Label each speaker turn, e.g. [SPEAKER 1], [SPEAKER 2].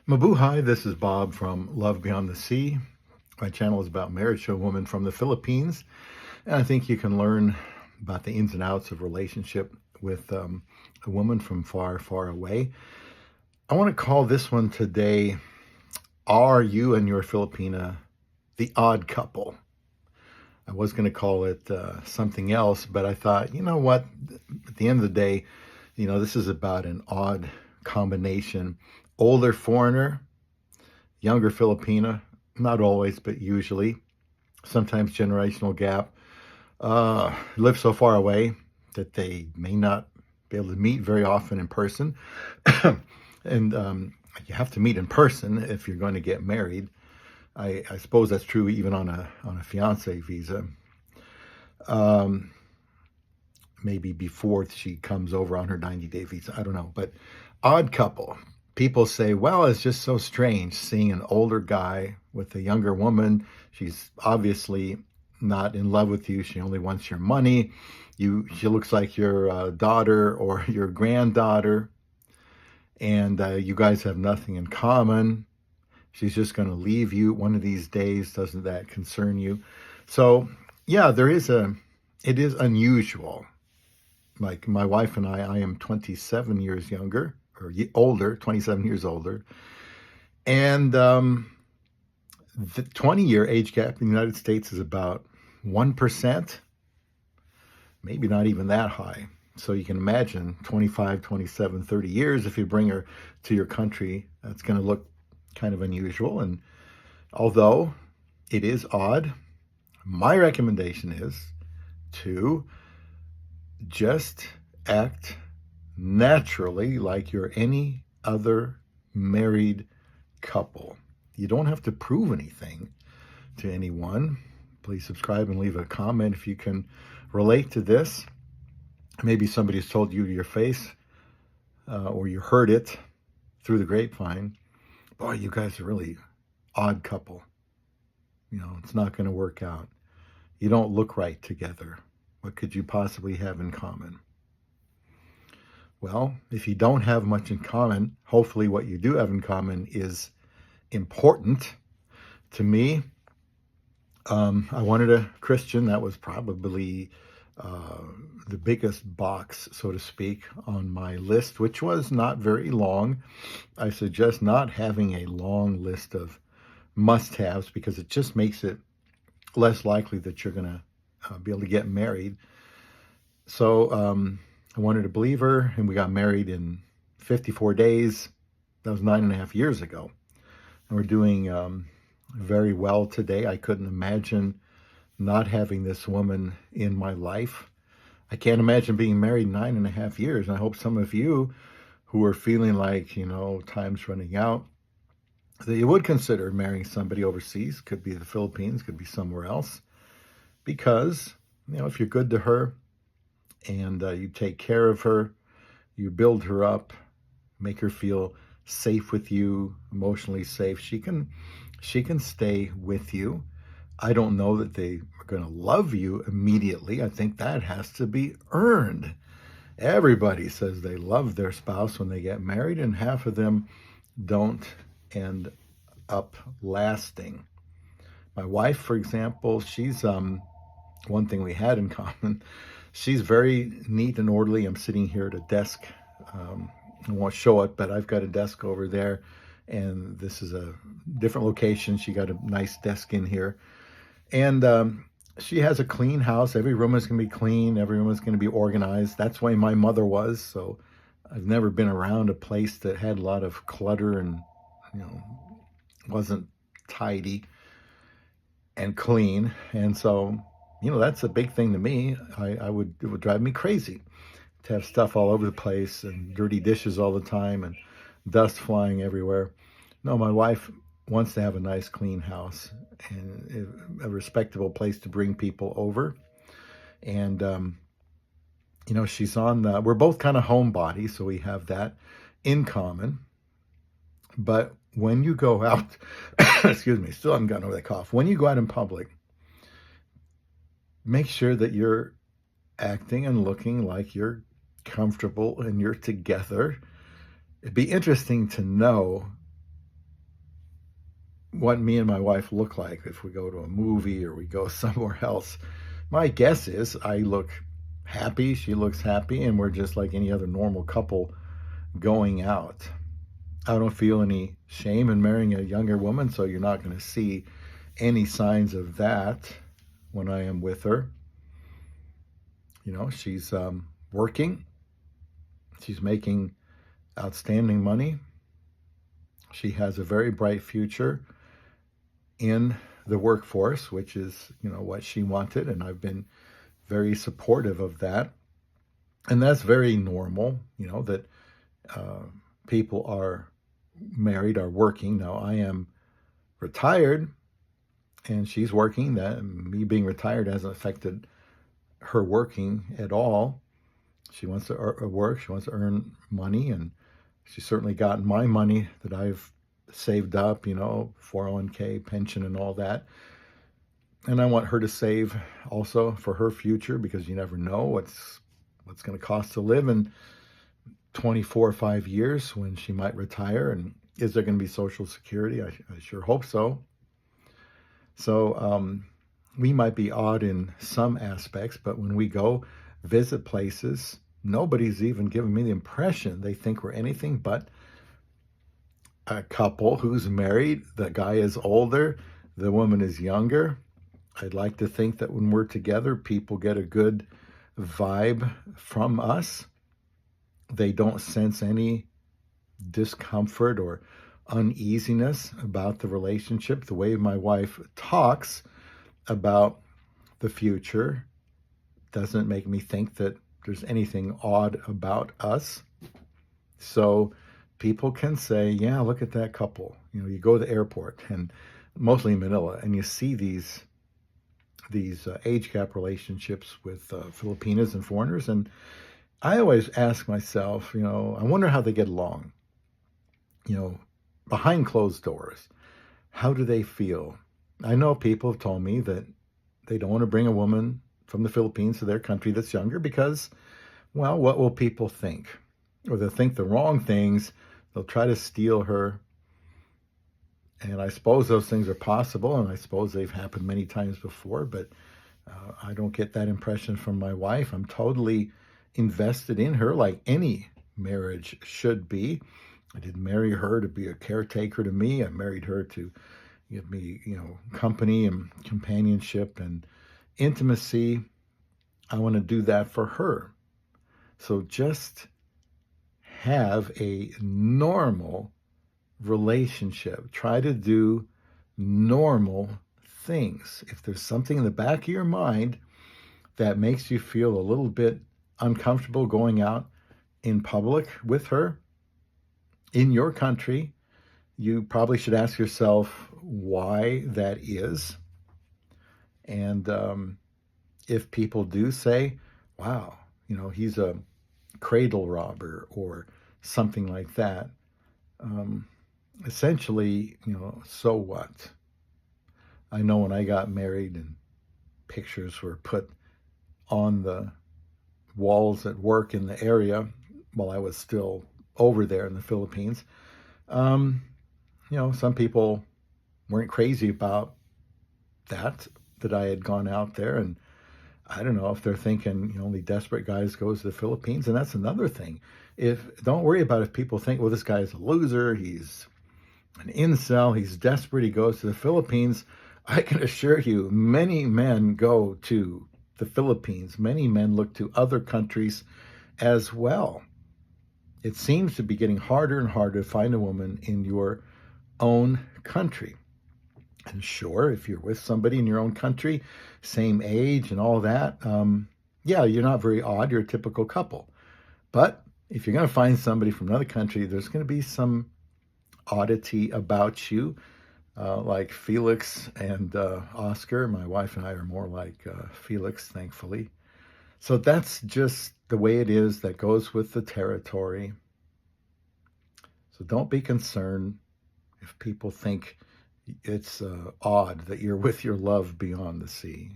[SPEAKER 1] Mabuhay, this is Bob from Love Beyond the Sea. My channel is about marriage to a woman from the Philippines, and I think you can learn about the ins and outs of relationship with a woman from far, far away. I want to call this one today, Are You and Your Filipina the Odd Couple? I was going to call it something else, but I thought, you know what, at the end of the day, this is about an odd combination. Older foreigner, younger Filipina, not always, but usually, sometimes generational gap, live so far away that they may not be able to meet very often in person. And you have to meet in person if you're going to get married. I suppose that's true even on a fiance visa. Maybe before she comes over on her 90-day visa. I don't know. But odd couple. People say, well, it's just so strange seeing an older guy with a younger woman. She's obviously not in love with you. She only wants your money. She looks like your daughter or your granddaughter. And you guys have nothing in common. She's just going to leave you one of these days. Doesn't that concern you? So, yeah, it is unusual. Like my wife and I am 27 years younger, or older, 27 years older. And the 20-year age gap in the United States is about 1%, maybe not even that high. So you can imagine 25, 27, 30 years, if you bring her to your country, that's going to look kind of unusual. And although it is odd, my recommendation is to just act naturally like you're any other married couple. You don't have to prove anything to anyone. Please subscribe and leave a comment if you can relate to this. Maybe somebody's told you to your face, or you heard it through the grapevine. Boy, you guys are really odd couple. It's not going to work out. You don't look right together. What could you possibly have in common? Well, if you don't have much in common, hopefully what you do have in common is important. To me, I wanted a Christian. That was probably the biggest box, so to speak, on my list, which was not very long. I suggest not having a long list of must-haves because it just makes it less likely that you're going to be able to get married. So I wanted a believer, and we got married in 54 days. That was 9.5 years ago. And we're doing very well today. I couldn't imagine not having this woman in my life. I can't imagine being married 9.5 years. And I hope some of you who are feeling like, time's running out, that you would consider marrying somebody overseas. Could be the Philippines, could be somewhere else. Because, if you're good to her and you take care of her, you build her up, make her feel safe with you, emotionally safe, she can stay with you. I don't know that they are going to love you immediately. I think that has to be earned. Everybody says they love their spouse when they get married, and half of them don't end up lasting. My wife, for example, she's one thing we had in common. She's very neat and orderly. I'm sitting here at a desk. I won't show it, but I've got a desk over there, and this is a different location. She got a nice desk in here. And she has a clean house. Every room is going to be clean. Every room is going to be organized. That's the way my mother was. So I've never been around a place that had a lot of clutter and, wasn't tidy and clean. And so, that's a big thing to me. It would drive me crazy to have stuff all over the place and dirty dishes all the time and dust flying everywhere. No, my wife wants to have a nice clean house and a respectable place to bring people over. And, she's we're both kind of homebodies, so we have that in common. But when you go out, excuse me, still haven't gotten over that cough. When you go out in public, make sure that you're acting and looking like you're comfortable and you're together. It'd be interesting to know what me and my wife look like if we go to a movie or we go somewhere else. My guess is I look happy, she looks happy, and we're just like any other normal couple going out. I don't feel any shame in marrying a younger woman, so you're not going to see any signs of that when I am with her. You know, she's working, she's making outstanding money, she has a very bright future in the workforce, which is, you know, what she wanted, and I've been very supportive of that. And that's very normal, you know, that uh, people are married, are working. Now, I am retired and she's working. That me being retired hasn't affected her working at all. She wants to work, she wants to earn money, and she's certainly gotten my money that I've saved up, you know, 401k, pension, and all that. And I want her to save also for her future, because you never know what's going to cost to live in 24 or 5 years when she might retire. And is there going to be Social Security? I sure hope so. So we might be odd in some aspects, but when we go visit places, nobody's even given me the impression they think we're anything but a couple who's married. The guy is older, the woman is younger. I'd like to think that when we're together, people get a good vibe from us. They don't sense any discomfort or uneasiness about the relationship. The way my wife talks about the future doesn't make me think that there's anything odd about us. So people can say, yeah, look at that couple. You know, you go to the airport, and mostly in Manila, and you see these age gap relationships with Filipinas and foreigners. And I always ask myself, you know, I wonder how they get along, you know, behind closed doors. How do they feel? I know people have told me that they don't want to bring a woman from the Philippines to their country that's younger because, well, what will people think? Or they'll think the wrong things. They'll try to steal her. And I suppose those things are possible, and I suppose they've happened many times before, but I don't get that impression from my wife. I'm totally invested in her, like any marriage should be. I didn't marry her to be a caretaker to me. I married her to give me, you know, company and companionship and intimacy. I want to do that for her. So just have a normal relationship. Try to do normal things. If there's something in the back of your mind that makes you feel a little bit uncomfortable going out in public with her in your country, you probably should ask yourself why that is. And if people do say, wow, you know, he's a cradle robber or something like that, essentially, you know, so what? I know when I got married and pictures were put on the walls at work in the area while I was still over there in the Philippines, you know, some people weren't crazy about that I had gone out there. And I don't know if they're thinking, you know, only desperate guys goes to the Philippines. And that's another thing. Don't worry about if people think, well, this guy's a loser, he's an incel, he's desperate, he goes to the Philippines. I can assure you, many men go to the Philippines. Many men look to other countries as well. It seems to be getting harder and harder to find a woman in your own country. And sure, if you're with somebody in your own country, same age and all that, yeah, you're not very odd. You're a typical couple. But if you're going to find somebody from another country, there's going to be some oddity about you, like Felix and Oscar. My wife and I are more like Felix, thankfully. So that's just the way it is. That goes with the territory. So don't be concerned if people think it's odd that you're with your love beyond the sea.